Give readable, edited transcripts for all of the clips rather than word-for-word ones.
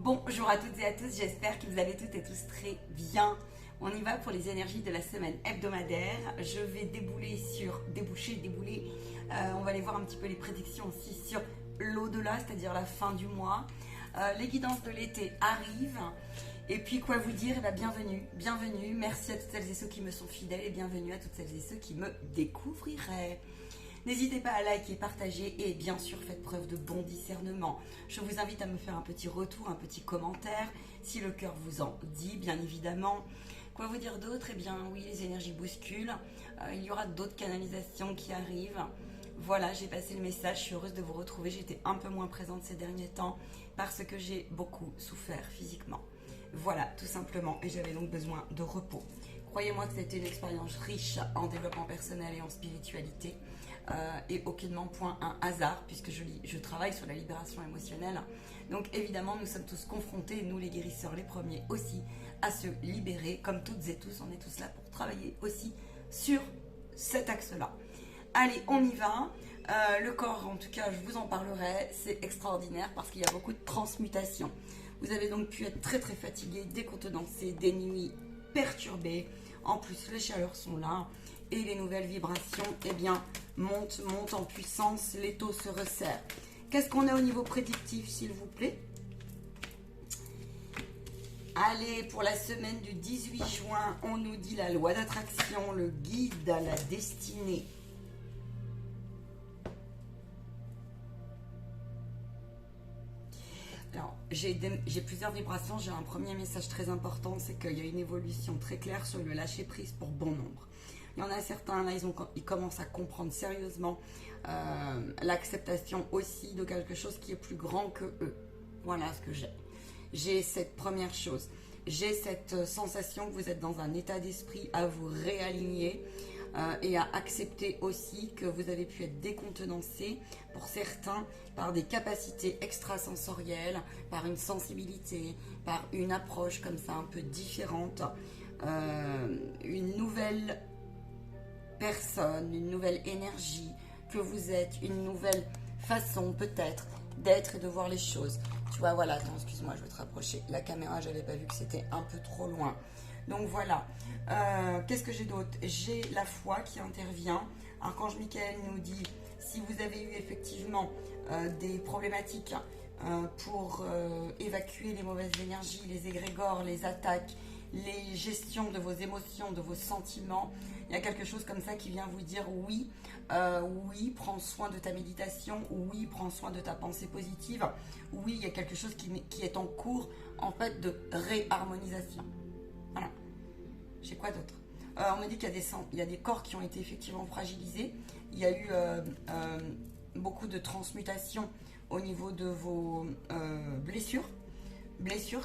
Bonjour à toutes et à tous, j'espère que vous allez toutes et tous très bien. On y va pour les énergies de la semaine hebdomadaire. Je vais débouler. On va aller voir un petit peu les prédictions aussi sur l'au-delà, c'est-à-dire la fin du mois. Les guidances de l'été arrivent. Et puis quoi vous dire, bienvenue. Merci à toutes celles et ceux qui me sont fidèles et bienvenue à toutes celles et ceux qui me découvriraient. N'hésitez pas à liker, partager et bien sûr faites preuve de bon discernement. Je vous invite à me faire un petit retour, un petit commentaire, si le cœur vous en dit, bien évidemment. Quoi vous dire d'autre? Eh bien oui, les énergies bousculent. Il y aura d'autres canalisations qui arrivent. Voilà, j'ai passé le message, je suis heureuse de vous retrouver. J'étais un peu moins présente ces derniers temps parce que j'ai beaucoup souffert physiquement. Voilà, tout simplement, et j'avais donc besoin de repos. Croyez-moi que c'était une expérience riche en développement personnel et en spiritualité. Et aucunement point un hasard, puisque je travaille sur la libération émotionnelle. Donc évidemment, nous sommes tous confrontés, nous les guérisseurs, les premiers aussi, à se libérer. Comme toutes et tous, on est tous là pour travailler aussi sur cet axe-là. Allez, on y va. Le corps, en tout cas, je vous en parlerai. C'est extraordinaire parce qu'il y a beaucoup de transmutation. Vous avez donc pu être très très fatigué, décontenancé, des nuits perturbées. En plus, les chaleurs sont là. Et les nouvelles vibrations, eh bien, montent en puissance, les taux se resserrent. Qu'est-ce qu'on a au niveau prédictif, s'il vous plaît? Allez, pour la semaine du 18 juin, on nous dit la loi d'attraction, le guide à la destinée. Alors, j'ai plusieurs vibrations. J'ai un premier message très important, c'est qu'il y a une évolution très claire sur le lâcher-prise pour bon nombre. Il y en a certains, là, ils commencent à comprendre sérieusement l'acceptation aussi de quelque chose qui est plus grand que eux. Voilà ce que j'ai. J'ai cette première chose. J'ai cette sensation que vous êtes dans un état d'esprit à vous réaligner et à accepter aussi que vous avez pu être décontenancé pour certains par des capacités extrasensorielles, par une sensibilité, par une approche comme ça un peu différente, une nouvelle personne, une nouvelle énergie que vous êtes, une nouvelle façon peut-être d'être et de voir les choses. Tu vois, voilà, attends, excuse-moi, je vais te rapprocher la caméra, j'avais pas vu que c'était un peu trop loin. Donc voilà, qu'est-ce que j'ai d'autre? J'ai la foi qui intervient. Archange Michael nous dit, si vous avez eu effectivement des problématiques pour évacuer les mauvaises énergies, les égrégores, les attaques, les gestions de vos émotions, de vos sentiments, il y a quelque chose comme ça qui vient vous dire oui, oui, prends soin de ta méditation, oui, prends soin de ta pensée positive, oui, il y a quelque chose qui est en cours en fait de réharmonisation. Voilà. J'ai quoi d'autre? On me dit qu'il y a des corps qui ont été effectivement fragilisés. Il y a eu beaucoup de transmutation au niveau de vos blessures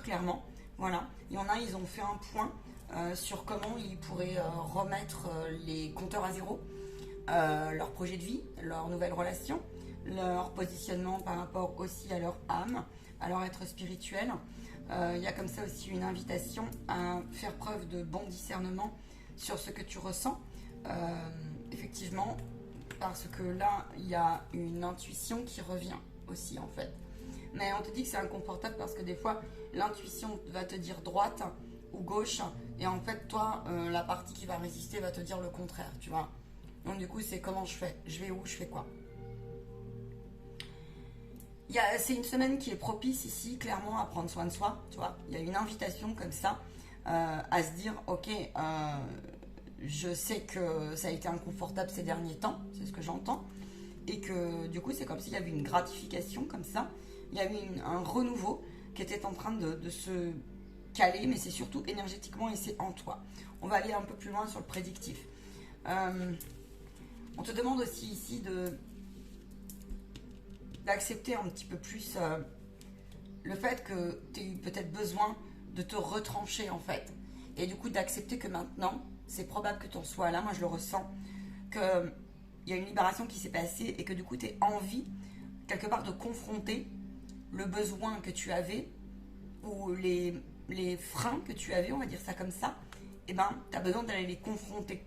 clairement. Voilà, il y en a, ils ont fait un point sur comment ils pourraient remettre les compteurs à zéro, leur projet de vie, leur nouvelle relation, leur positionnement par rapport aussi à leur âme, à leur être spirituel. Il y a comme ça aussi une invitation à faire preuve de bon discernement sur ce que tu ressens. Effectivement, parce que là, il y a une intuition qui revient aussi en fait. Mais on te dit que c'est inconfortable parce que des fois, l'intuition va te dire droite ou gauche. Et en fait, toi, la partie qui va résister va te dire le contraire, tu vois. Donc du coup, c'est comment je fais? Je vais où? Je fais quoi? C'est une semaine qui est propice ici, clairement, à prendre soin de soi, tu vois. Il y a une invitation comme ça à se dire, ok, je sais que ça a été inconfortable ces derniers temps, c'est ce que j'entends. Et que du coup, c'est comme s'il y avait une gratification comme ça. Il y avait un renouveau qui était en train de se caler, mais c'est surtout énergétiquement et c'est en toi. On va aller un peu plus loin sur le prédictif. On te demande aussi ici d'accepter un petit peu plus le fait que tu as eu peut-être besoin de te retrancher en fait. Et du coup, d'accepter que maintenant, c'est probable que tu en sois là, moi je le ressens, qu'il y a une libération qui s'est passée et que du coup, tu as envie quelque part de confronter le besoin que tu avais ou les freins que tu avais, on va dire ça comme ça, et ben tu as besoin d'aller les confronter.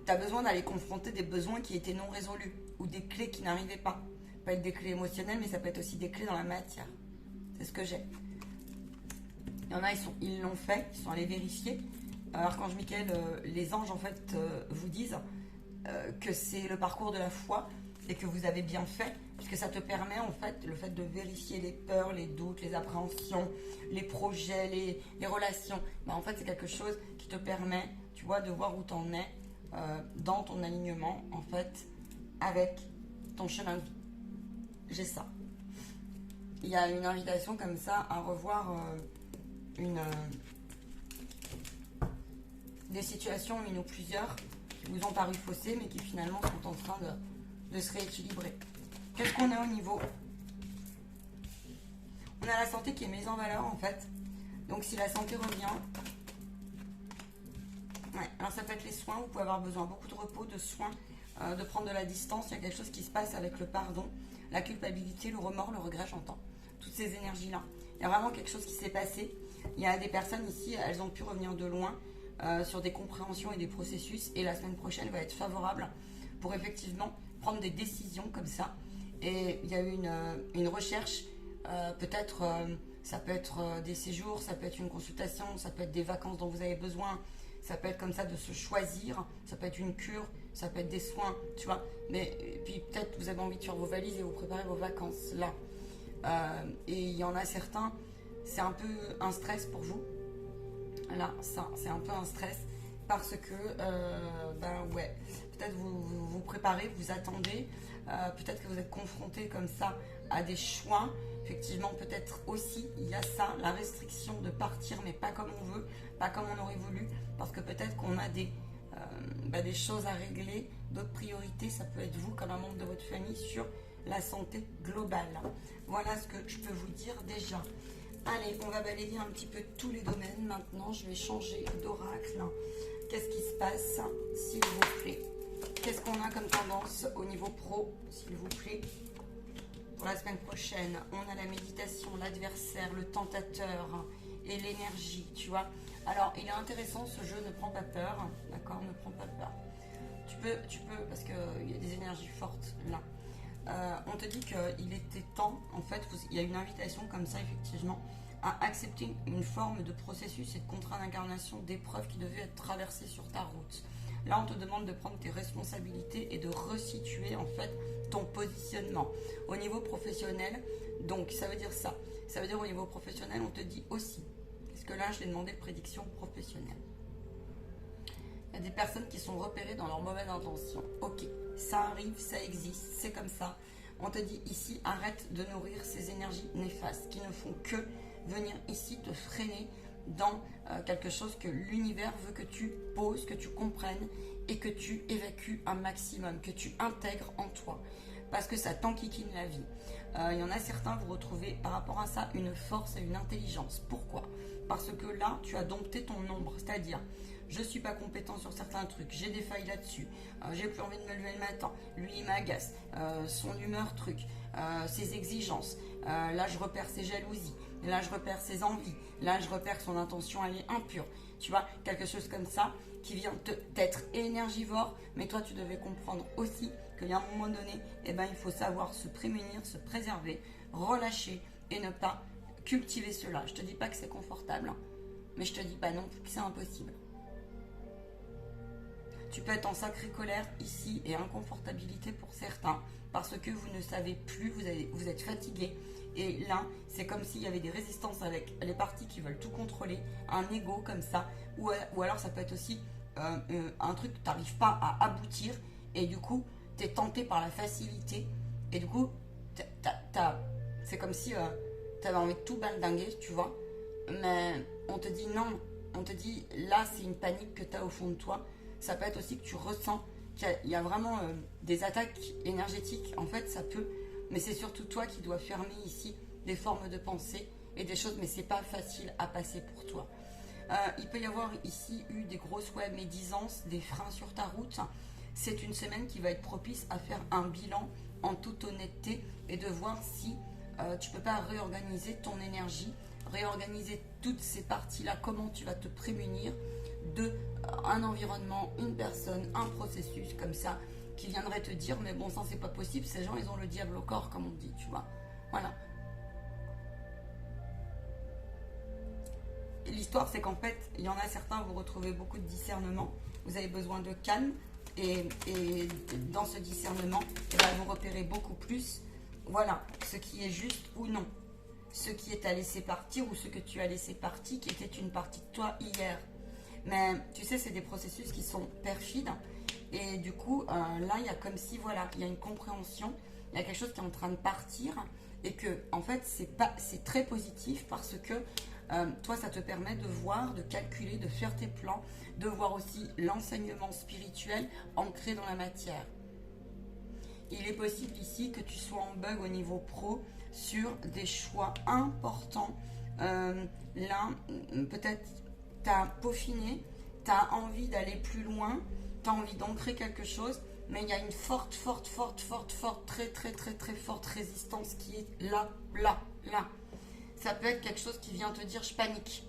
Tu as besoin d'aller confronter des besoins qui étaient non résolus ou des clés qui n'arrivaient pas. peut être des clés émotionnelles, mais ça peut être aussi des clés dans la matière. C'est ce que j'ai. Il y en a, ils l'ont fait, ils sont allés vérifier. Archange Michael, les anges en fait vous disent que c'est le parcours de la foi et que vous avez bien fait, puisque ça te permet en fait, le fait de vérifier les peurs, les doutes, les appréhensions, les projets, les relations. En fait, c'est quelque chose qui te permet, tu vois, de voir où tu en es dans ton alignement en fait avec ton chemin de vie. J'ai ça. Il y a une invitation comme ça à revoir des situations, une ou plusieurs, qui vous ont paru faussées, mais qui finalement sont en train de se rééquilibrer. Qu'est-ce qu'on a au niveau? On a la santé qui est mise en valeur en fait. Donc si la santé revient, ouais, alors ça peut être les soins, vous pouvez avoir besoin beaucoup de repos, de soins, de prendre de la distance. Il y a quelque chose qui se passe avec le pardon, la culpabilité, le remords, le regret, j'entends. Toutes ces énergies-là. Il y a vraiment quelque chose qui s'est passé. Il y a des personnes ici, elles ont pu revenir de loin sur des compréhensions et des processus. Et la semaine prochaine va être favorable pour effectivement prendre des décisions comme ça. Et il y a eu une recherche, peut-être, ça peut être des séjours, ça peut être une consultation, ça peut être des vacances dont vous avez besoin, ça peut être comme ça de se choisir, ça peut être une cure, ça peut être des soins, tu vois. Mais puis peut-être vous avez envie de faire vos valises et vous préparez vos vacances là. Et il y en a certains, c'est un peu un stress pour vous. Là, ça, c'est un peu un stress parce que, ouais, peut-être vous préparez, vous attendez, peut-être que vous êtes confronté comme ça à des choix. Effectivement, peut-être aussi, il y a ça, la restriction de partir, mais pas comme on veut, pas comme on aurait voulu, parce que peut-être qu'on a des choses à régler, d'autres priorités. Ça peut être vous, comme un membre de votre famille, sur la santé globale. Voilà ce que je peux vous dire déjà. Allez, on va balayer un petit peu tous les domaines. Maintenant, je vais changer d'oracle. Qu'est-ce qui se passe, s'il vous plaît? Qu'est-ce qu'on a comme tendance au niveau pro, s'il vous plaît? Pour la semaine prochaine, on a la méditation, l'adversaire, le tentateur et l'énergie, tu vois. Alors, il est intéressant, ce jeu, ne prends pas peur, d'accord? Ne prends pas peur. Tu peux, parce qu'il y a des énergies fortes là. On te dit qu'il était temps, en fait, il y a une invitation comme ça, effectivement, à accepter une forme de processus et de contrat d'incarnation, d'épreuves qui devaient être traversées sur ta route. Là, on te demande de prendre tes responsabilités et de resituer, en fait, ton positionnement. Au niveau professionnel, donc, ça veut dire ça. Ça veut dire au niveau professionnel, on te dit aussi, parce que là, je t'ai demandé de prédiction professionnelle. Il y a des personnes qui sont repérées dans leur mauvaise intention. Ok, ça arrive, ça existe, c'est comme ça. On te dit ici, arrête de nourrir ces énergies néfastes qui ne font que venir ici te freiner dans quelque chose que l'univers veut que tu poses, que tu comprennes et que tu évacues un maximum, que tu intègres en toi. Parce que ça t'enquiquine la vie. Il y en a certains, vous retrouvez par rapport à ça une force et une intelligence. Pourquoi? Parce que là, tu as dompté ton ombre, c'est-à-dire je ne suis pas compétent sur certains trucs, j'ai des failles là-dessus, j'ai plus envie de me lever le matin, lui il m'agace, son humeur truc, ses exigences, là je repère ses jalousies, là je repère ses envies, là je repère que son intention elle est impure, tu vois, quelque chose comme ça qui vient d'être énergivore, mais toi tu devais comprendre aussi qu'il y a un moment donné, eh ben, il faut savoir se prémunir, se préserver, relâcher et ne pas cultiver cela. Je te dis pas que c'est confortable, hein, mais je te dis pas non plus que c'est impossible. Tu peux être en sacrée colère ici et inconfortabilité pour certains parce que vous ne savez plus, vous êtes fatigué. Et là, c'est comme s'il y avait des résistances avec les parties qui veulent tout contrôler, un ego comme ça. Ou alors ça peut être aussi un truc que tu n'arrives pas à aboutir et du coup, tu es tenté par la facilité. Et du coup, c'est comme si tu avais envie de tout baldinguer, tu vois. Mais on te dit non, on te dit là, c'est une panique que tu as au fond de toi. Ça peut être aussi que tu ressens qu'il y a vraiment des attaques énergétiques. En fait, ça peut, mais c'est surtout toi qui dois fermer ici des formes de pensée et des choses, mais c'est pas facile à passer pour toi. Il peut y avoir ici eu des grosses médisances, des freins sur ta route. C'est une semaine qui va être propice à faire un bilan en toute honnêteté et de voir si tu peux pas réorganiser ton énergie, réorganiser toutes ces parties-là, comment tu vas te prémunir de un environnement, une personne, un processus comme ça qui viendraient te dire, mais bon sang, c'est pas possible, ces gens, ils ont le diable au corps, comme on dit, tu vois. Voilà. L'histoire, c'est qu'en fait, il y en a certains, vous retrouvez beaucoup de discernement, vous avez besoin de calme, et dans ce discernement, eh ben, vous repérez beaucoup plus, voilà, ce qui est juste ou non, ce qui est à laisser partir ou ce que tu as laissé partir, qui était une partie de toi hier. Mais tu sais, c'est des processus qui sont perfides, et du coup, là, il y a comme si, voilà, il y a une compréhension, il y a quelque chose qui est en train de partir, et que, en fait, c'est très positif parce que toi, ça te permet de voir, de calculer, de faire tes plans, de voir aussi l'enseignement spirituel ancré dans la matière. Il est possible ici que tu sois en bug au niveau pro sur des choix importants. Là, peut-être tu as peaufiné, tu as envie d'aller plus loin, tu as envie d'ancrer quelque chose, mais il y a une forte, très forte résistance qui est là. Ça peut être quelque chose qui vient te dire je panique,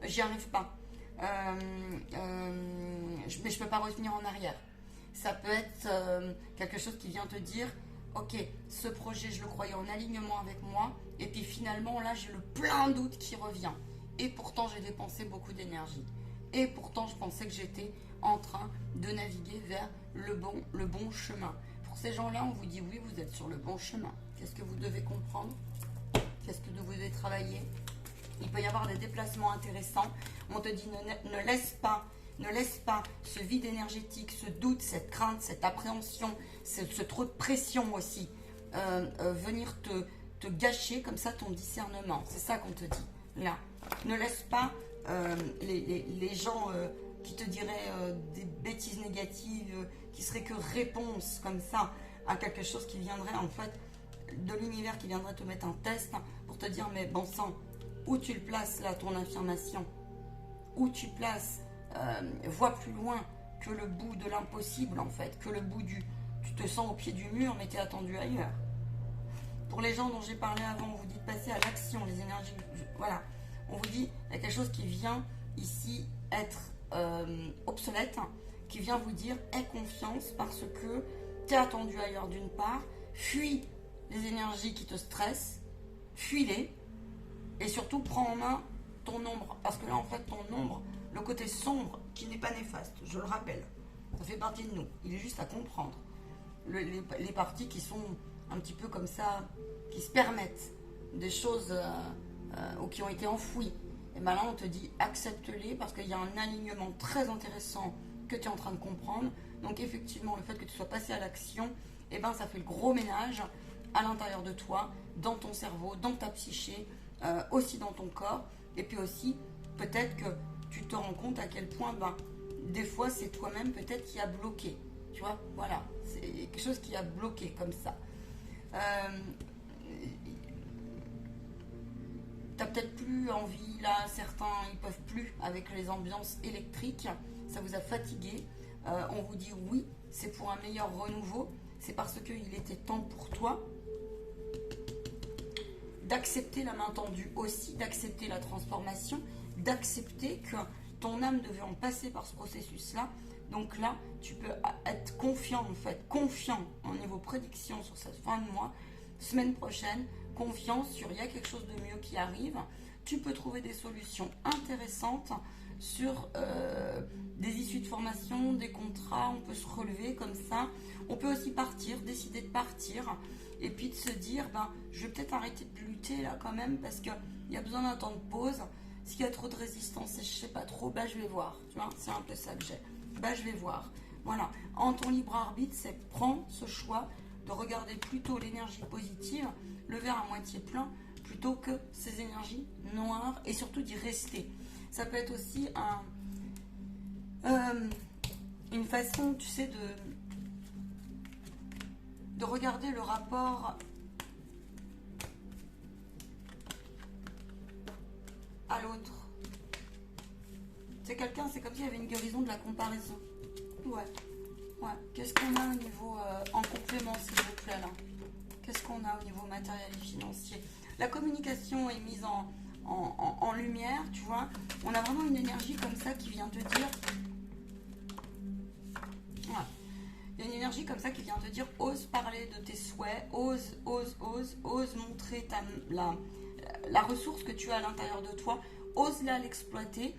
j'y arrive pas, mais je peux pas revenir en arrière. Ça peut être quelque chose qui vient te dire ok, ce projet je le croyais en alignement avec moi, et puis finalement là j'ai le plein doute qui revient, et pourtant j'ai dépensé beaucoup d'énergie, et pourtant je pensais que j'étais en train de naviguer vers le bon chemin. Pour ces gens là, on vous dit oui, vous êtes sur le bon chemin. Qu'est-ce que vous devez comprendre? Qu'est-ce que vous devez travailler? Il peut y avoir des déplacements intéressants. On te dit ne laisse pas ce vide énergétique, ce doute, cette crainte, cette appréhension, ce trop de pression aussi, venir te gâcher comme ça ton discernement. C'est ça qu'on te dit là. Ne laisse pas les gens qui te diraient des bêtises négatives, qui seraient que réponse comme ça à quelque chose qui viendrait en fait de l'univers, qui viendrait te mettre un test pour te dire mais bon sang, où tu le places là ton affirmation, où tu places, vois plus loin que le bout de l'impossible en fait, que le bout tu te sens au pied du mur mais tu es attendu ailleurs. Pour les gens dont j'ai parlé avant, on vous dit de passer à l'action, les énergies, voilà, on vous dit il y a quelque chose qui vient ici être obsolète, qui vient vous dire aie confiance parce que tu es attendu ailleurs d'une part, fuis les énergies qui te stressent, fuis-les, et surtout prends en main ton ombre, parce que là en fait ton ombre, le côté sombre qui n'est pas néfaste, je le rappelle, ça fait partie de nous, il est juste à comprendre. Les parties qui sont un petit peu comme ça, qui se permettent des choses ou qui ont été enfouies, et bien là on te dit accepte-les parce qu'il y a un alignement très intéressant que tu es en train de comprendre. Donc effectivement le fait que tu sois passé à l'action, et ben ça fait le gros ménage à l'intérieur de toi, dans ton cerveau, dans ta psyché, aussi dans ton corps, et puis aussi peut-être que tu te rends compte à quel point des fois c'est toi-même peut-être qui a bloqué, tu vois, voilà, c'est quelque chose qui a bloqué comme ça. T'as peut-être plus envie, là certains ils peuvent plus avec les ambiances électriques, ça vous a fatigué, on vous dit oui, c'est pour un meilleur renouveau, c'est parce qu'il était temps pour toi d'accepter la main tendue aussi, d'accepter la transformation, d'accepter que ton âme devait en passer par ce processus-là. Donc là, tu peux être confiant en fait, confiant au niveau prédiction sur cette fin de mois, semaine prochaine, confiance sur il y a quelque chose de mieux qui arrive. Tu peux trouver des solutions intéressantes sur des issues de formation, des contrats, on peut se relever comme ça. On peut aussi partir, décider de partir et puis de se dire, je vais peut-être arrêter de lutter là quand même parce qu'il y a besoin d'un temps de pause. S'il y a trop de résistance et je sais pas trop, je vais voir. Tu vois, c'est un peu ça que j'ai. Je vais voir. Voilà. En ton libre arbitre, c'est prends ce choix de regarder plutôt l'énergie positive, le verre à moitié plein, plutôt que ces énergies noires et surtout d'y rester. Ça peut être aussi une façon, tu sais, de regarder le rapport à l'autre. C'est quelqu'un, c'est comme s'il y avait une guérison de la comparaison. Ouais. Qu'est-ce qu'on a au niveau en complément, s'il vous plaît, là? Qu'est-ce qu'on a au niveau matériel et financier? La communication est mise en lumière, tu vois. On a vraiment une énergie comme ça qui vient te dire... Ouais. Il y a une énergie comme ça qui vient te dire ose parler de tes souhaits, ose montrer la ressource que tu as à l'intérieur de toi, ose-la l'exploiter,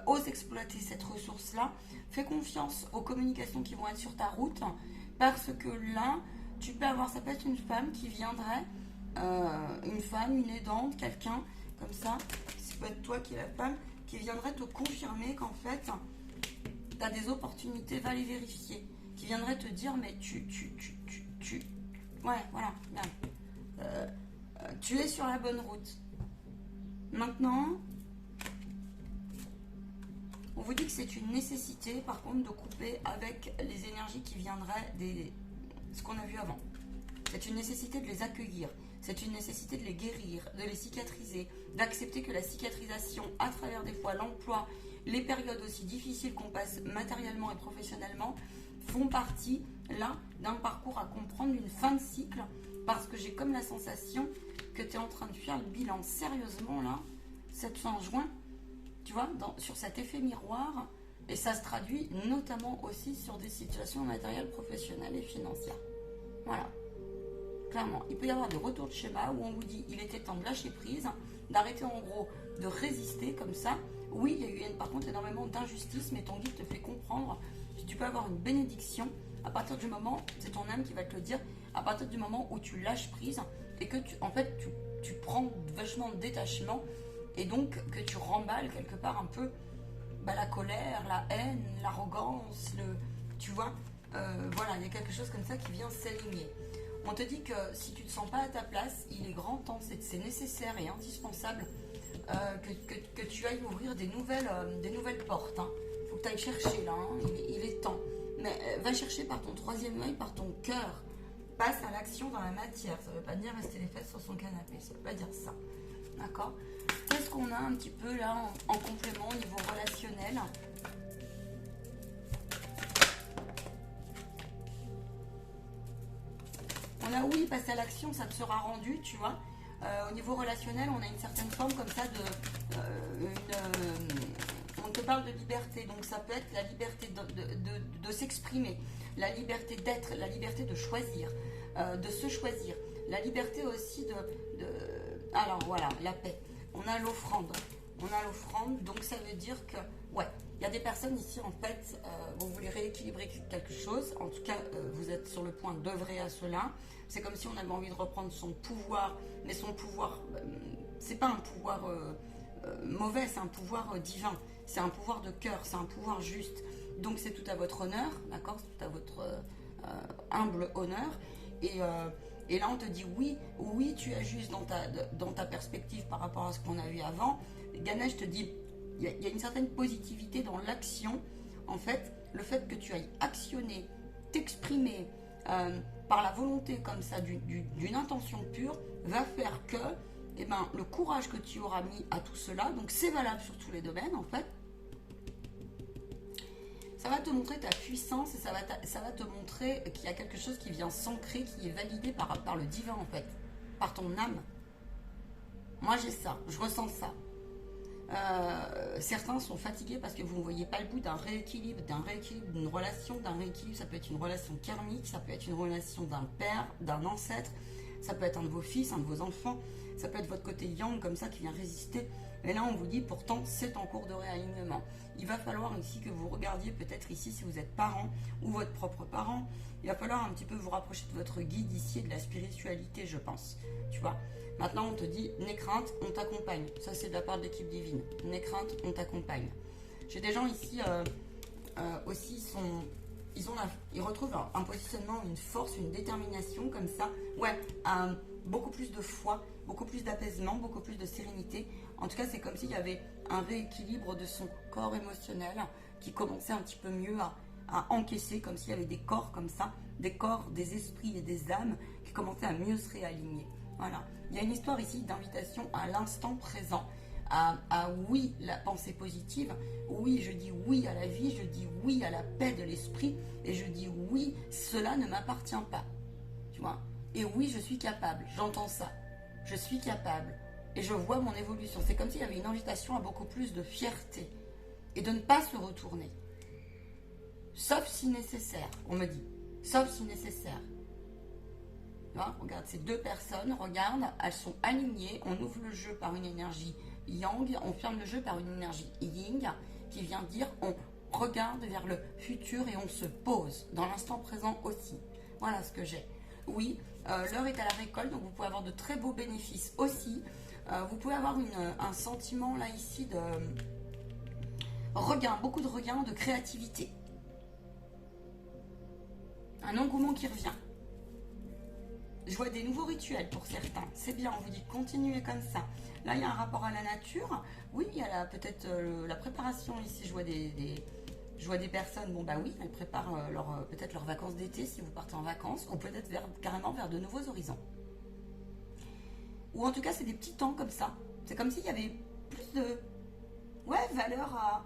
ose exploiter cette ressource-là. Fais confiance aux communications qui vont être sur ta route parce que là, tu peux avoir, ça peut être une femme qui viendrait, une femme, une aidante, quelqu'un comme ça, ça peut être toi qui es la femme, qui viendrait te confirmer qu'en fait, tu as des opportunités, va les vérifier. Qui viendrait te dire, mais ouais, voilà, tu es sur la bonne route. Maintenant, on vous dit que c'est une nécessité, par contre, de couper avec les énergies qui viendraient de ce qu'on a vu avant. C'est une nécessité de les accueillir. C'est une nécessité de les guérir, de les cicatriser, d'accepter que la cicatrisation, à travers des fois l'emploi, les périodes aussi difficiles qu'on passe matériellement et professionnellement, font partie, là, d'un parcours à comprendre, d'une fin de cycle, parce que j'ai comme la sensation que tu es en train de faire le bilan sérieusement, là, cette fin juin, tu vois, sur cet effet miroir, et ça se traduit notamment aussi sur des situations matérielles, professionnelles et financières. Voilà. Clairement, il peut y avoir des retours de schéma où on vous dit il était temps de lâcher prise, d'arrêter en gros de résister comme ça. Oui, il y a eu par contre énormément d'injustice, mais ton guide te fait comprendre que tu peux avoir une bénédiction à partir du moment, c'est ton âme qui va te le dire, à partir du moment où tu lâches prise et que tu prends vachement de détachement et donc que tu remballes quelque part un peu la colère, la haine, l'arrogance, tu vois, voilà, il y a quelque chose comme ça qui vient s'aligner. On te dit que si tu ne te sens pas à ta place, il est grand temps, c'est nécessaire et indispensable que tu ailles ouvrir des nouvelles portes. Il faut que tu ailles chercher là, il est temps. Mais va chercher par ton troisième œil, par ton cœur. Passe à l'action dans la matière. Ça ne veut pas dire rester les fesses sur son canapé, ça ne veut pas dire ça. D'accord? Qu'est-ce qu'on a un petit peu là en complément au niveau relationnel? On a oui, passer à l'action, ça te sera rendu, tu vois. Au niveau relationnel, on a une certaine forme comme ça on te parle de liberté, donc ça peut être la liberté de s'exprimer, la liberté d'être, la liberté de choisir, de se choisir, la liberté aussi alors voilà, la paix. On a l'offrande, donc ça veut dire que, ouais, il y a des personnes ici en fait, vous voulez rééquilibrer quelque chose, en tout cas vous êtes sur le point d'œuvrer à cela. C'est comme si on avait envie de reprendre son pouvoir, mais son pouvoir, c'est pas un pouvoir mauvais, c'est un pouvoir divin, c'est un pouvoir de cœur, c'est un pouvoir juste. Donc c'est tout à votre honneur, d'accord, c'est tout à votre humble honneur. Et là on te dit oui, tu es juste dans ta perspective par rapport à ce qu'on a eu avant. Ganesh te dit, il y a une certaine positivité dans l'action. En fait, le fait que tu ailles actionner, t'exprimer par la volonté comme ça, d'une intention pure, va faire que le courage que tu auras mis à tout cela, donc c'est valable sur tous les domaines en fait, ça va te montrer ta puissance et ça va te montrer qu'il y a quelque chose qui vient s'ancrer, qui est validé par le divin en fait, par ton âme. Moi j'ai ça, je ressens ça. Certains sont fatigués parce que vous ne voyez pas le bout d'un rééquilibre, d'une relation, d'un rééquilibre. Ça peut être une relation karmique, ça peut être une relation d'un père, d'un ancêtre, ça peut être un de vos fils, un de vos enfants, ça peut être votre côté yang comme ça qui vient résister. Et là on vous dit pourtant c'est en cours de réalignement. Il va falloir ici que vous regardiez peut-être ici si vous êtes parent ou votre propre parent. Il va falloir un petit peu vous rapprocher de votre guide ici et de la spiritualité, je pense, tu vois. Maintenant, on te dit, n'aie crainte, on t'accompagne. Ça, c'est de la part de l'équipe divine. N'aie crainte, on t'accompagne. J'ai des gens ici aussi, ils retrouvent un positionnement, une force, une détermination comme ça. Ouais, beaucoup plus de foi, beaucoup plus d'apaisement, beaucoup plus de sérénité. En tout cas, c'est comme s'il y avait un rééquilibre de son corps émotionnel qui commençait un petit peu mieux à encaisser, comme s'il y avait des corps comme ça, des corps, des esprits et des âmes qui commençaient à mieux se réaligner. Voilà. Il y a une histoire ici d'invitation à l'instant présent, à oui, la pensée positive, oui, je dis oui à la vie, je dis oui à la paix de l'esprit, et je dis oui, cela ne m'appartient pas, tu vois, et oui, je suis capable, j'entends ça, je suis capable, et je vois mon évolution. C'est comme s'il y avait une invitation à beaucoup plus de fierté, et de ne pas se retourner, sauf si nécessaire, on me dit, sauf si nécessaire. Tu vois, regarde, ces deux personnes, regarde, elles sont alignées. On ouvre le jeu par une énergie yang, on ferme le jeu par une énergie yin, qui vient dire on regarde vers le futur et on se pose dans l'instant présent aussi. Voilà ce que j'ai. Oui, l'heure est à la récolte, donc vous pouvez avoir de très beaux bénéfices aussi. Vous pouvez avoir un sentiment là ici de regain, beaucoup de regain, de créativité. Un engouement qui revient. Je vois des nouveaux rituels pour certains. C'est bien, on vous dit continuez comme ça. Là, il y a un rapport à la nature. Oui, il y a peut-être la préparation ici. Je vois des personnes, bon bah oui, elles préparent peut-être leurs vacances d'été si vous partez en vacances, ou peut-être carrément vers de nouveaux horizons. Ou en tout cas, c'est des petits temps comme ça. C'est comme s'il y avait plus de valeur à...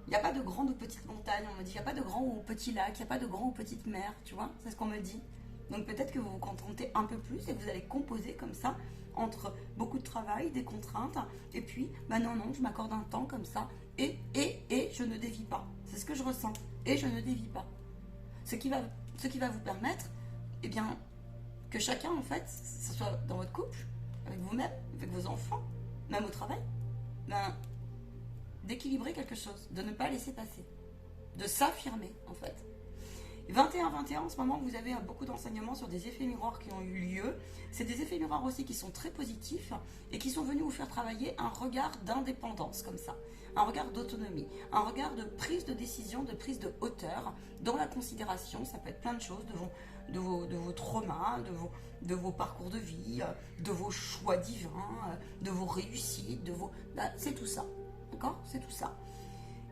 Il n'y a pas de grandes ou petites montagnes, on me dit. Il n'y a pas de grands ou petits lacs, il n'y a pas de grands ou petites mers, tu vois. C'est ce qu'on me dit. Donc peut-être que vous vous contentez un peu plus et que vous allez composer comme ça entre beaucoup de travail, des contraintes, et puis, bah non, je m'accorde un temps comme ça, et je ne dévie pas. C'est ce que je ressens. Et je ne dévie pas. Ce qui va vous permettre, eh bien, que chacun, en fait, que ce soit dans votre couple, avec vous-même, avec vos enfants, même au travail, ben, d'équilibrer quelque chose, de ne pas laisser passer, de s'affirmer, en fait. 21-21, en ce moment, vous avez beaucoup d'enseignements sur des effets miroirs qui ont eu lieu. C'est des effets miroirs aussi qui sont très positifs et qui sont venus vous faire travailler un regard d'indépendance, comme ça. Un regard d'autonomie, un regard de prise de décision, de prise de hauteur, dans la considération. Ça peut être plein de choses, de vos traumas, de vos parcours de vie, de vos choix divins, de vos réussites, c'est tout ça. D'accord? C'est tout ça.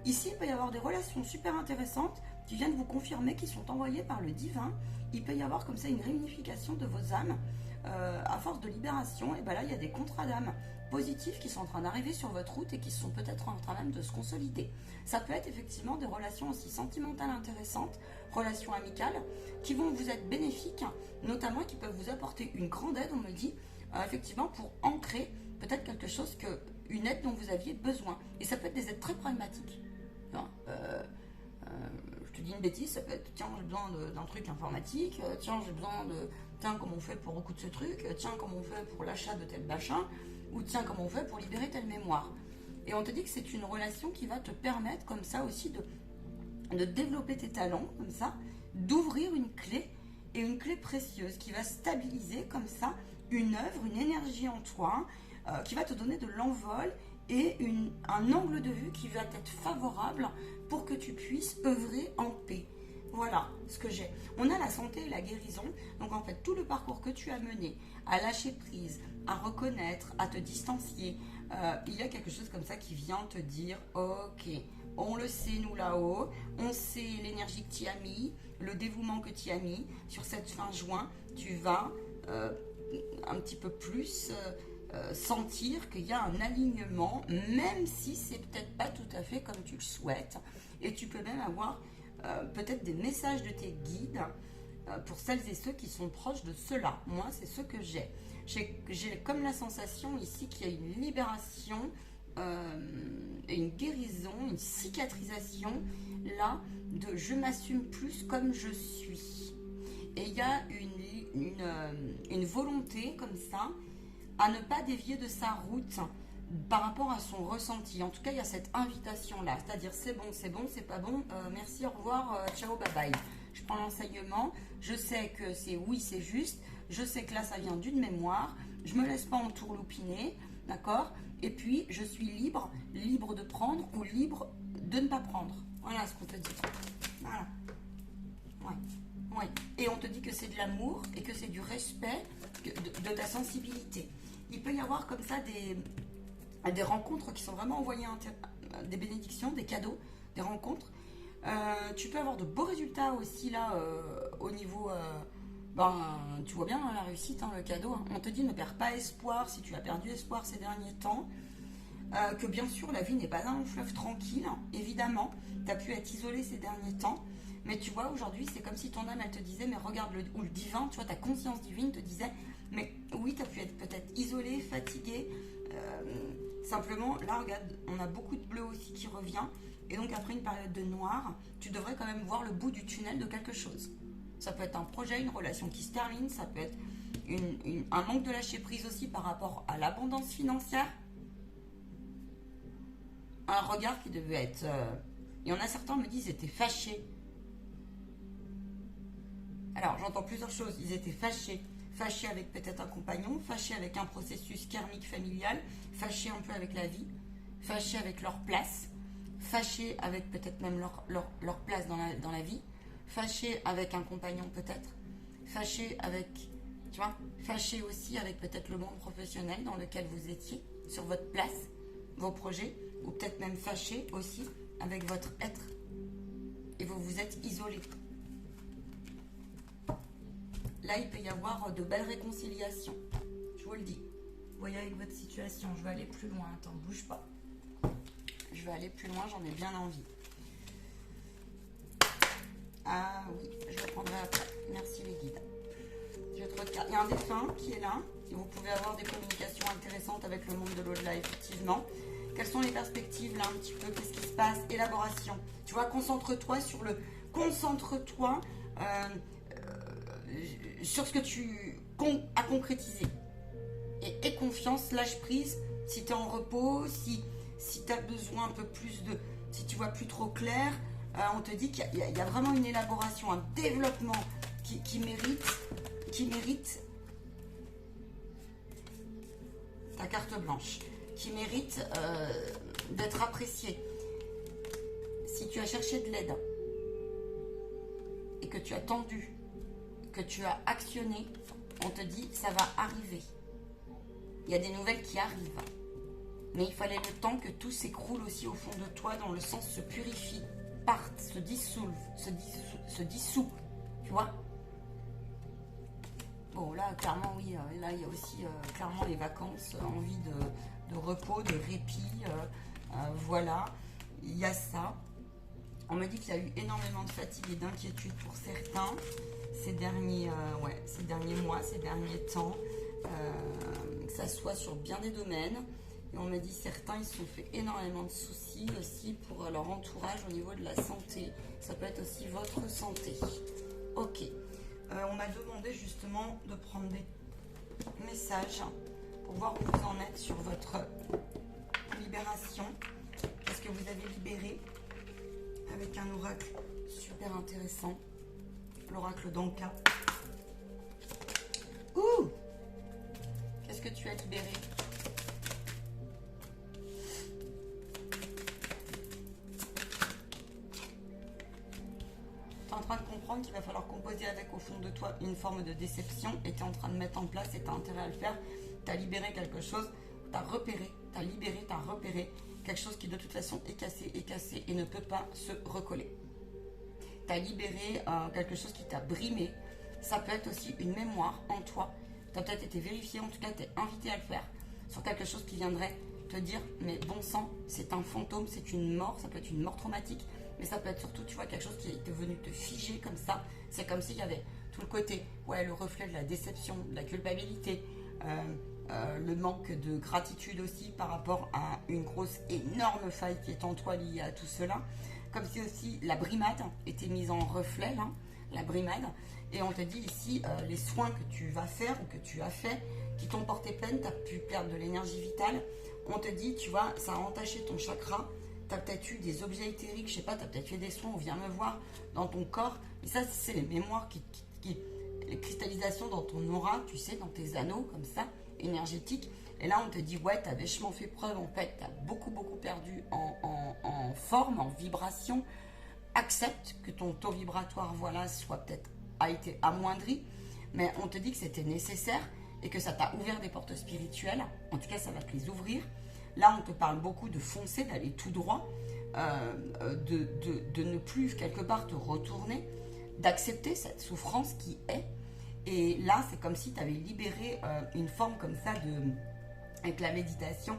Ici, il peut y avoir des relations super intéressantes qui viennent vous confirmer, qui sont envoyées par le divin. Il peut y avoir comme ça une réunification de vos âmes à force de libération. Et bien là, il y a des contrats d'âmes positifs qui sont en train d'arriver sur votre route et qui sont peut-être en train même de se consolider. Ça peut être effectivement des relations aussi sentimentales intéressantes, relations amicales, qui vont vous être bénéfiques, notamment qui peuvent vous apporter une grande aide, on me dit, effectivement, pour ancrer peut-être quelque chose une aide dont vous aviez besoin. Et ça peut être des aides très pragmatiques. Je te dis une bêtise, ça peut être tiens, j'ai besoin d'un truc informatique, tiens, j'ai besoin tiens, comment on fait pour recoudre ce truc, tiens, comment on fait pour l'achat de tel machin, ou tiens, comment on fait pour libérer telle mémoire. Et on te dit que c'est une relation qui va te permettre comme ça aussi de développer tes talents, comme ça, d'ouvrir une clé, et une clé précieuse qui va stabiliser comme ça une œuvre, une énergie en toi, qui va te donner de l'envol et un angle de vue qui va être favorable pour que tu puisses œuvrer en paix. Voilà ce que j'ai. On a la santé et la guérison. Donc en fait, tout le parcours que tu as mené, à lâcher prise, à reconnaître, à te distancier, il y a quelque chose comme ça qui vient te dire, ok, on le sait nous là-haut, on sait l'énergie que tu as mis, le dévouement que tu as mis. Sur cette fin juin, tu vas un petit peu plus... sentir qu'il y a un alignement, même si c'est peut-être pas tout à fait comme tu le souhaites, et tu peux même avoir peut-être des messages de tes guides pour celles et ceux qui sont proches de cela. Moi, c'est ce que j'ai. J'ai comme la sensation ici qu'il y a une libération, une guérison, une cicatrisation là de je m'assume plus comme je suis. Et il y a une volonté comme ça à ne pas dévier de sa route par rapport à son ressenti. En tout cas, il y a cette invitation-là, c'est-à-dire c'est bon, c'est pas bon, merci, au revoir, ciao, bye bye. Je prends l'enseignement, je sais que c'est oui, c'est juste, je sais que là, ça vient d'une mémoire, je me laisse pas entourloupiner, d'accord? Et puis, je suis libre de prendre ou libre de ne pas prendre. Voilà ce qu'on te dit. Voilà. Ouais. Et on te dit que c'est de l'amour et que c'est du respect de ta sensibilité. Il peut y avoir comme ça des rencontres qui sont vraiment envoyées, des bénédictions, des cadeaux, des rencontres. Tu peux avoir de beaux résultats aussi là au niveau... tu vois bien la réussite, le cadeau. On te dit ne perds pas espoir si tu as perdu espoir ces derniers temps. Que bien sûr la vie n'est pas un long fleuve tranquille, évidemment. Tu as pu être isolé ces derniers temps. Mais tu vois, aujourd'hui, c'est comme si ton âme, elle te disait, mais regarde, ou le divin, tu vois, ta conscience divine te disait, mais oui, tu as pu être peut-être isolé, fatigué. Simplement, là, regarde, on a beaucoup de bleu aussi qui revient. Et donc, après une période de noir, tu devrais quand même voir le bout du tunnel de quelque chose. Ça peut être un projet, une relation qui se termine, ça peut être un manque de lâcher prise aussi par rapport à l'abondance financière. Un regard qui devait être... Il y en a certains me disent ils étaient fâchés. Alors j'entends plusieurs choses. Ils étaient fâchés. Fâchés avec peut-être un compagnon, fâchés avec un processus karmique familial, fâchés un peu avec la vie, fâchés avec leur place, fâchés avec peut-être même leur place dans la vie, fâchés avec un compagnon peut-être, fâchés avec, tu vois, fâchés aussi avec peut-être le monde professionnel dans lequel vous étiez, sur votre place, vos projets, ou peut-être même fâchés aussi avec votre être, et vous vous êtes isolés. Là, il peut y avoir de belles réconciliations. Je vous le dis. Voyez avec votre situation. Je vais aller plus loin. Attends, bouge pas. Je vais aller plus loin. J'en ai bien envie. Ah oui, je reprendrai après. Merci les guides. Je te regarde. Il y a un défunt qui est là. Et vous pouvez avoir des communications intéressantes avec le monde de l'au-delà, effectivement. Quelles sont les perspectives là un petit peu? Qu'est-ce qui se passe? Élaboration. Tu vois, concentre-toi sur le... Concentre-toi... sur ce que tu as concrétisé. Et aie confiance, lâche prise. Si tu es en repos, si tu as besoin un peu plus de... Si tu vois plus trop clair, on te dit qu'il y a vraiment une élaboration, un développement qui mérite ta carte blanche, qui mérite d'être apprécié. Si tu as cherché de l'aide et que tu as tendu, que tu as actionné, on te dit ça va arriver. Il y a des nouvelles qui arrivent. Mais il fallait le temps que tout s'écroule aussi au fond de toi, dans le sens se purifie, parte, se dissout, tu vois. Bon là clairement oui, là il y a aussi clairement les vacances, envie de repos, de répit, voilà, il y a ça. On me dit qu'il y a eu énormément de fatigue et d'inquiétude pour certains ces derniers mois, ces derniers temps, que ça soit sur bien des domaines. Et on me dit certains, ils se sont fait énormément de soucis aussi pour leur entourage au niveau de la santé. Ça peut être aussi votre santé. Ok. On m'a demandé justement de prendre des messages pour voir où vous en êtes sur votre libération. Qu'est-ce que vous avez libéré avec un oracle super intéressant. L'oracle d'Anka. Ouh! Qu'est-ce que tu as libéré? Tu es en train de comprendre qu'il va falloir composer avec au fond de toi une forme de déception et tu es en train de mettre en place et tu as intérêt à le faire. Tu as libéré quelque chose, tu as repéré, tu as libéré, tu as repéré quelque chose qui de toute façon est cassé et ne peut pas se recoller. Tu as libéré quelque chose qui t'a brimé. Ça peut être aussi une mémoire en toi. Tu as peut-être été vérifié, en tout cas tu es invité à le faire sur quelque chose qui viendrait te dire mais bon sang, c'est un fantôme, c'est une mort, ça peut être une mort traumatique, mais ça peut être surtout, tu vois, quelque chose qui est venu te figer comme ça. C'est comme s'il y avait tout le côté, ouais, le reflet de la déception, de la culpabilité, le manque de gratitude aussi par rapport à une grosse, énorme faille qui est en toi liée à tout cela. Comme si aussi la brimade était mise en reflet, là, la brimade. Et on te dit ici, les soins que tu vas faire ou que tu as fait, qui t'ont porté peine, tu as pu perdre de l'énergie vitale. On te dit, tu vois, ça a entaché ton chakra. Tu as peut-être eu des objets éthériques, je sais pas, tu as peut-être fait des soins, on vient me voir dans ton corps. Et ça, c'est les mémoires, les cristallisations dans ton aura, tu sais, dans tes anneaux, comme ça, énergétiques. Et là, on te dit, ouais, tu as vachement fait preuve, en fait, tu as beaucoup perdu en forme, en vibration. Accepte que ton taux vibratoire, voilà, a été amoindri, mais on te dit que c'était nécessaire et que ça t'a ouvert des portes spirituelles. En tout cas, ça va te les ouvrir. Là, on te parle beaucoup de foncer, d'aller tout droit, de ne plus, quelque part, te retourner, d'accepter cette souffrance qui est. Et là, c'est comme si tu avais libéré une forme comme ça avec la méditation,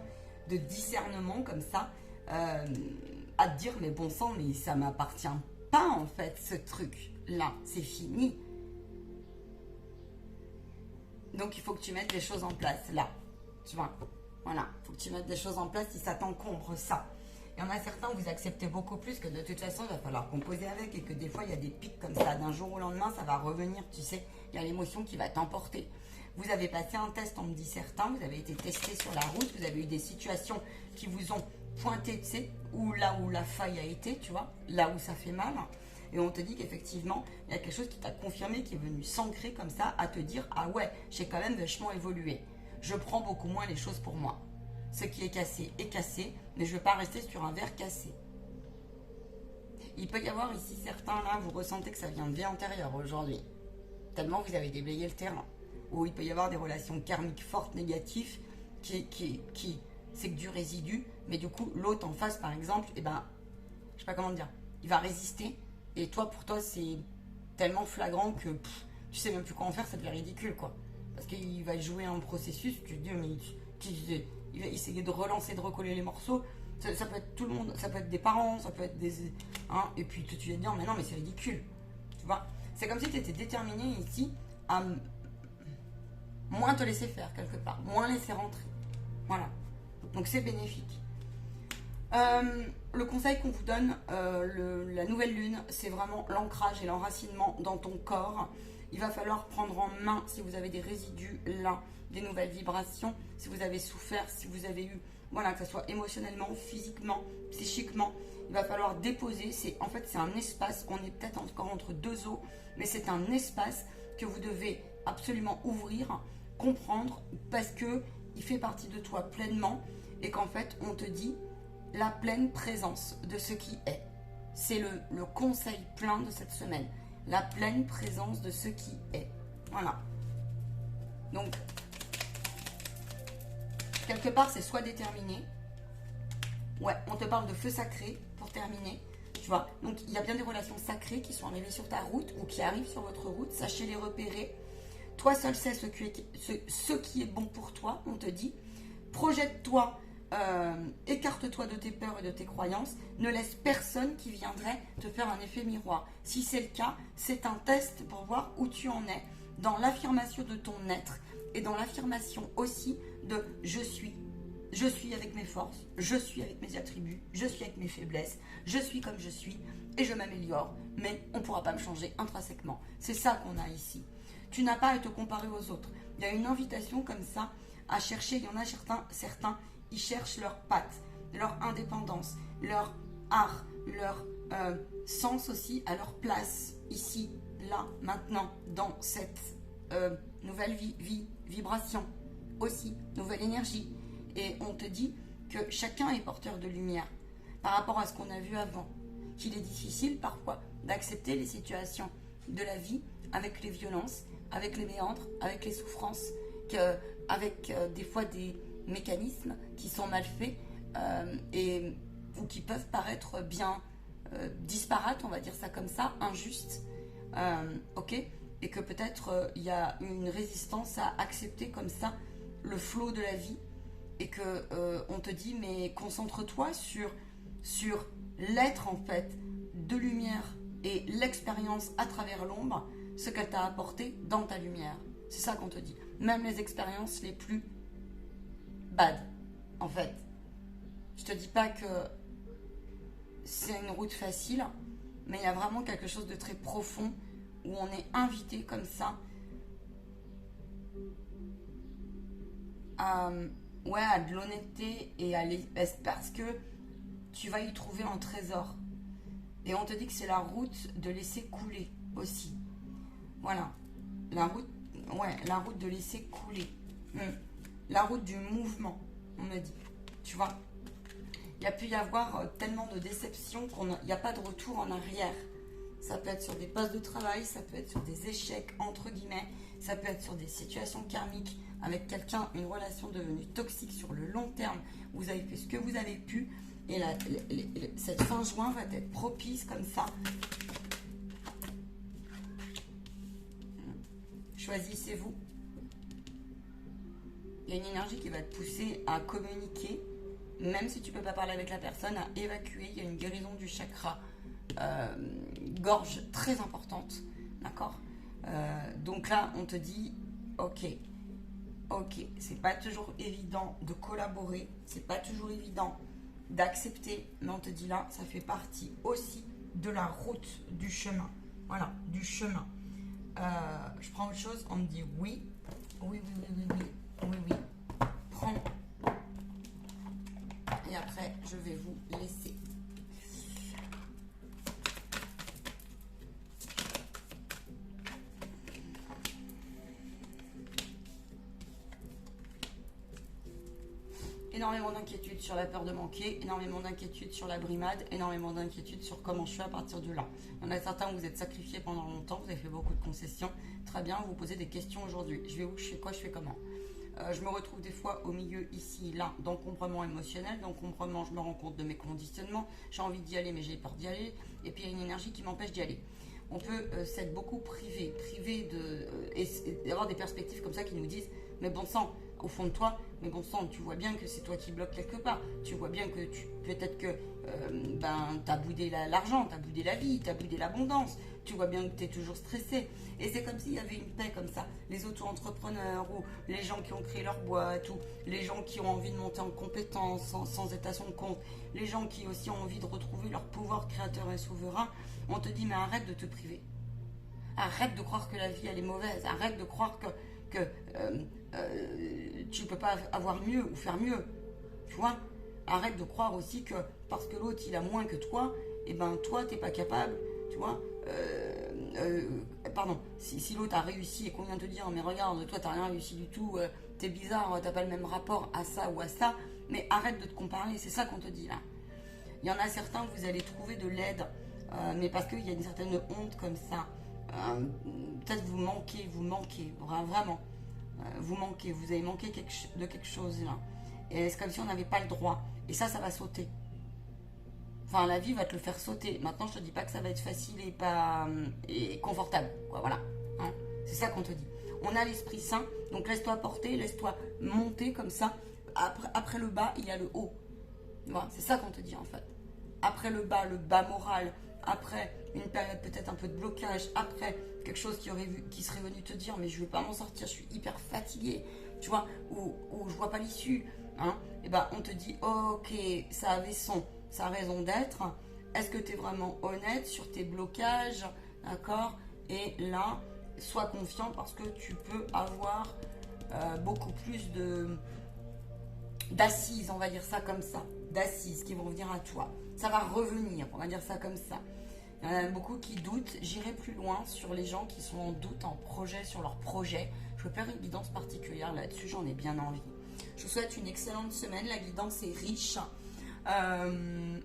de discernement comme ça, à te dire, mais bon sang, mais ça m'appartient pas en fait, ce truc-là, c'est fini. Donc il faut que tu mettes des choses en place, là, tu vois, voilà, il faut que tu mettes des choses en place si ça t'encombre ça. Il y en a certains, vous acceptez beaucoup plus que de toute façon, il va falloir composer avec et que des fois, il y a des pics comme ça. D'un jour au lendemain, ça va revenir, tu sais. Il y a l'émotion qui va t'emporter. Vous avez passé un test, on me dit certains. Vous avez été testé sur la route. Vous avez eu des situations qui vous ont pointé, tu sais, là où la faille a été, tu vois, là où ça fait mal. Et on te dit qu'effectivement, il y a quelque chose qui t'a confirmé, qui est venu s'ancrer comme ça, à te dire, ah ouais, j'ai quand même vachement évolué. Je prends beaucoup moins les choses pour moi. Ce qui est cassé, mais je ne veux pas rester sur un verre cassé. Il peut y avoir ici certains, là, vous ressentez que ça vient de vie antérieure aujourd'hui. Tellement vous avez déblayé le terrain. Ou il peut y avoir des relations karmiques fortes, négatives, c'est que du résidu, mais du coup, l'autre en face, par exemple, eh ben, je sais pas comment dire, il va résister, et toi, pour toi, c'est tellement flagrant que tu sais même plus quoi en faire, ça devient ridicule, quoi. Parce qu'il va jouer un processus, tu te dis, mais il va essayer de relancer, de recoller les morceaux. Ça peut être tout le monde, ça peut être des parents, ça peut être des... Hein, et puis tu vas te dire, mais non, mais c'est ridicule. Tu vois, c'est comme si tu étais déterminé ici à moins te laisser faire quelque part, moins laisser rentrer. Voilà. Donc c'est bénéfique. Le conseil qu'on vous donne, la nouvelle lune, c'est vraiment l'ancrage et l'enracinement dans ton corps. Il va falloir prendre en main si vous avez des résidus là, des nouvelles vibrations, si vous avez souffert, si vous avez eu, voilà, que ce soit émotionnellement, physiquement, psychiquement, il va falloir déposer. En fait, c'est un espace, on est peut-être encore entre deux eaux, mais c'est un espace que vous devez absolument ouvrir, comprendre, parce que il fait partie de toi pleinement et qu'en fait, on te dit la pleine présence de ce qui est. C'est le conseil plein de cette semaine. La pleine présence de ce qui est. Voilà. Donc, quelque part, c'est soit déterminé. Ouais, on te parle de feu sacré pour terminer. Tu vois, donc il y a bien des relations sacrées qui sont arrivées sur ta route ou qui arrivent sur votre route. Sachez les repérer. Toi seul sais ce qui est bon pour toi, on te dit. Projette-toi, écarte-toi de tes peurs et de tes croyances. Ne laisse personne qui viendrait te faire un effet miroir. Si c'est le cas, c'est un test pour voir où tu en es dans l'affirmation de ton être et dans l'affirmation aussi de je suis. Je suis avec mes forces, je suis avec mes attributs, je suis avec mes faiblesses, je suis comme je suis et je m'améliore, mais on ne pourra pas me changer intrinsèquement. C'est ça qu'on a ici. Tu n'as pas à te comparer aux autres. Il y a une invitation comme ça à chercher. Il y en a certains, ils cherchent leur patte, leur indépendance, leur art, leur sens aussi à leur place ici, là, maintenant, dans cette nouvelle vibration aussi, nouvelle énergie. Et on te dit que chacun est porteur de lumière par rapport à ce qu'on a vu avant, qu'il est difficile parfois d'accepter les situations de la vie avec les violences, avec les méandres, avec les souffrances, avec des fois des mécanismes qui sont mal faits ou qui peuvent paraître bien disparates, on va dire ça comme ça, injustes, ok, et que peut-être il y a une résistance à accepter comme ça le flot de la vie. Et que on te dit, mais concentre-toi sur l'être en fait de lumière et l'expérience à travers l'ombre, ce qu'elle t'a apporté dans ta lumière. C'est ça qu'on te dit. Même les expériences les plus bad, en fait. Je te dis pas que c'est une route facile, mais il y a vraiment quelque chose de très profond où on est invité comme ça à de l'honnêteté et à l'espèce, parce que tu vas y trouver un trésor. Et on te dit que c'est la route de laisser couler aussi. Voilà. La route de laisser couler. La route du mouvement, on me dit. Tu vois, il y a pu y avoir tellement de déceptions qu'il n'y a pas de retour en arrière. Ça peut être sur des postes de travail, ça peut être sur des échecs, entre guillemets, ça peut être sur des situations karmiques avec quelqu'un, une relation devenue toxique sur le long terme. Vous avez fait ce que vous avez pu et cette fin juin va être propice comme ça. Choisissez-vous. Il y a une énergie qui va te pousser à communiquer, même si tu ne peux pas parler avec la personne, à évacuer. Il y a une guérison du chakra gorge très importante, d'accord, donc là on te dit ok, c'est pas toujours évident de collaborer, c'est pas toujours évident d'accepter. Mais on te dit là, ça fait partie aussi de la route, du chemin. Voilà, du chemin. Je prends autre chose, on me dit oui. Oui, oui, oui, oui, oui, oui, oui. Prends. Et après, je vais vous laisser. Énormément d'inquiétude sur la peur de manquer, énormément d'inquiétude sur la brimade, énormément d'inquiétude sur comment je fais à partir de là. Il y en a certains où vous êtes sacrifiés pendant longtemps, vous avez fait beaucoup de concessions. Très bien, vous vous posez des questions aujourd'hui. Je vais où, je fais quoi, je fais comment. Je me retrouve des fois au milieu, ici, là, d'encombrement émotionnel. D'encombrement, je me rends compte de mes conditionnements. J'ai envie d'y aller, mais j'ai peur d'y aller. Et puis il y a une énergie qui m'empêche d'y aller. On peut s'être beaucoup privé et d'avoir des perspectives comme ça qui nous disent, mais bon sang, au fond de toi, mais bon sang, tu vois bien que c'est toi qui bloques quelque part. Tu vois bien que peut-être que t'as boudé l'argent, t'as boudé la vie, t'as boudé l'abondance. Tu vois bien que t'es toujours stressé. Et c'est comme s'il y avait une paix comme ça. Les auto-entrepreneurs ou les gens qui ont créé leur boîte ou les gens qui ont envie de monter en compétence sans être à son compte. Les gens qui aussi ont envie de retrouver leur pouvoir de créateur et souverain. On te dit, mais arrête de te priver. Arrête de croire que la vie, elle est mauvaise. Arrête de croire que tu peux pas avoir mieux ou faire mieux. Tu vois? Arrête de croire aussi que parce que l'autre, il a moins que toi, et ben toi, t'es pas capable. Tu vois? Pardon, si l'autre a réussi et qu'on vient te dire, mais regarde, toi, t'as rien réussi du tout, t'es bizarre, t'as pas le même rapport à ça ou à ça, mais arrête de te comparer. C'est ça qu'on te dit là. Il y en a certains, vous allez trouver de l'aide, mais parce qu'il y a une certaine honte comme ça. Peut-être vous manquez, vraiment. Vous manquez, vous avez manqué de quelque chose là. Et c'est comme si on n'avait pas le droit. Et ça va sauter. Enfin, la vie va te le faire sauter. Maintenant, je te dis pas que ça va être facile et confortable. Quoi, voilà. Hein, c'est ça qu'on te dit. On a l'Esprit Saint, donc laisse-toi porter, laisse-toi monter comme ça. Après le bas, il y a le haut. Voilà, c'est ça qu'on te dit en fait. Après le bas moral, après une période peut-être un peu de blocage, après quelque chose qui serait venu te dire mais je vais pas m'en sortir, je suis hyper fatiguée, tu vois, ou je vois pas l'issue, hein, et ben on te dit ok, ça avait sa raison d'être. Est-ce que tu es vraiment honnête sur tes blocages, d'accord? Et là, sois confiant parce que tu peux avoir beaucoup plus d'assises, on va dire ça comme ça, d'assises qui vont venir à toi. Ça va revenir, on va dire ça comme ça. Il y en a beaucoup qui doutent. J'irai plus loin sur les gens qui sont en doute, en projet, sur leur projet. Je veux faire une guidance particulière là-dessus, j'en ai bien envie. Je vous souhaite une excellente semaine. La guidance est riche.